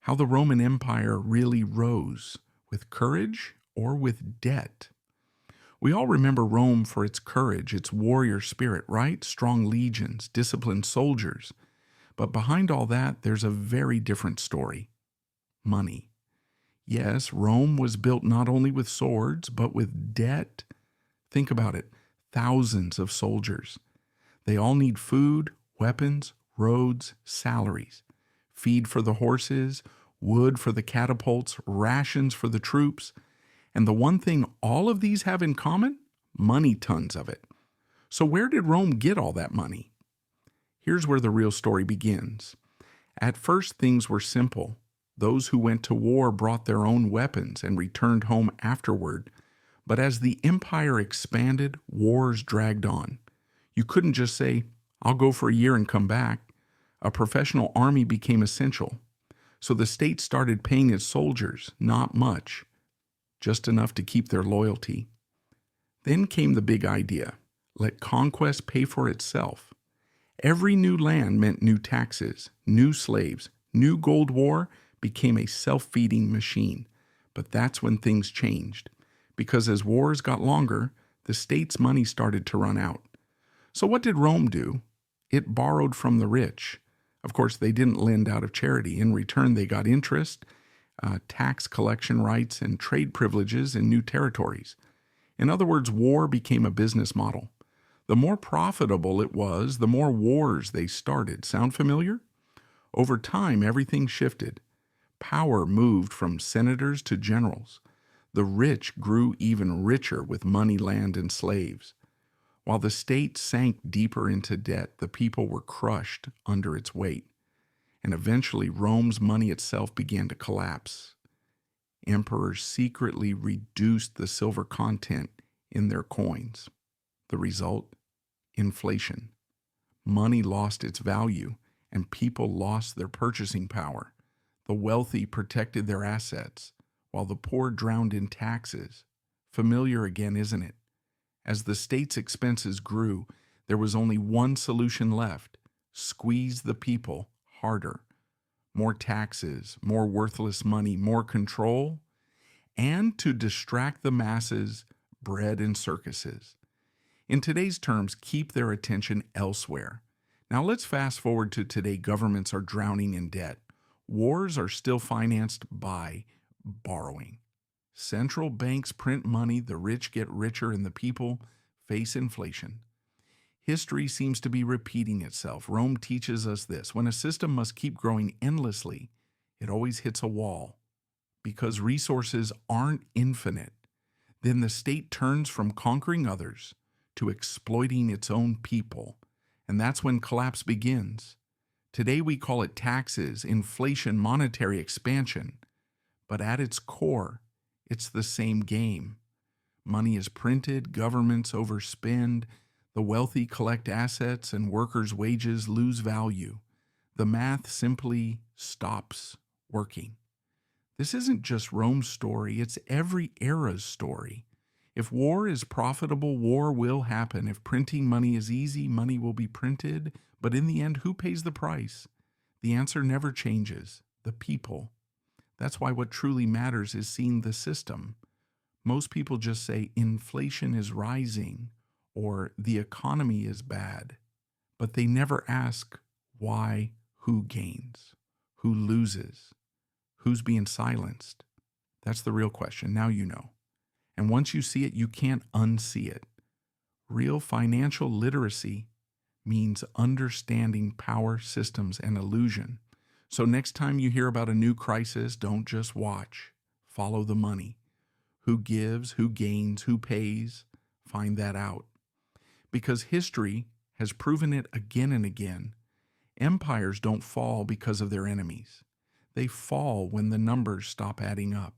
How the Roman Empire really rose, with courage or with debt. We all remember Rome for its courage, its warrior spirit, right? Strong legions, disciplined soldiers. But behind all that, there's a very different story: money. Yes, Rome was built not only with swords, but with debt. Think about it: thousands of soldiers. They all need food, weapons, roads, salaries, feed for the horses, wood for the catapults, rations for the troops. And the one thing all of these have in common? Money, tons of it. So where did Rome get all that money? Here's where the real story begins. At first, things were simple. Those who went to war brought their own weapons and returned home afterward. But as the empire expanded, wars dragged on. You couldn't just say, "I'll go for a year and come back." A professional army became essential. So the state started paying its soldiers, not much, just enough to keep their loyalty. Then came the big idea: let conquest pay for itself. Every new land meant new taxes, new slaves, new gold war became a self-feeding machine. But that's when things changed, because as wars got longer, the state's money started to run out. So what did Rome do? It borrowed from the rich. Of course, they didn't lend out of charity. In return, they got interest, tax collection rights, and trade privileges in new territories. In other words, war became a business model. The more profitable it was, the more wars they started. Sound familiar? Over time, everything shifted. Power moved from senators to generals. The rich grew even richer with money, land, and slaves. While the state sank deeper into debt, the people were crushed under its weight. And eventually, Rome's money itself began to collapse. Emperors secretly reduced the silver content in their coins. The result? Inflation. Money lost its value, and people lost their purchasing power. The wealthy protected their assets, while the poor drowned in taxes. Familiar again, isn't it? As the state's expenses grew, there was only one solution left: squeeze the people harder. More taxes, more worthless money, more control, and to distract the masses, bread and circuses. In today's terms, keep their attention elsewhere. Now let's fast forward to today. Governments are drowning in debt. Wars are still financed by borrowing. Central banks print money, the rich get richer, and the people face inflation. History seems to be repeating itself. Rome teaches us this: when a system must keep growing endlessly, it always hits a wall. Because resources aren't infinite, then the state turns from conquering others to exploiting its own people. And that's when collapse begins. Today we call it taxes, inflation, monetary expansion. But at its core, it's the same game. Money is printed, governments overspend, the wealthy collect assets, and workers' wages lose value. The math simply stops working. This isn't just Rome's story, it's every era's story. If war is profitable, war will happen. If printing money is easy, money will be printed. But in the end, who pays the price? The answer never changes: the people. That's why what truly matters is seeing the system. Most people just say inflation is rising or the economy is bad, but they never ask why, who gains, who loses, who's being silenced. That's the real question. Now you know. And once you see it, you can't unsee it. Real financial literacy means understanding power systems and illusion. So next time you hear about a new crisis, don't just watch. Follow the money. Who gives, who gains, who pays? Find that out. Because history has proven it again and again. Empires don't fall because of their enemies. They fall when the numbers stop adding up.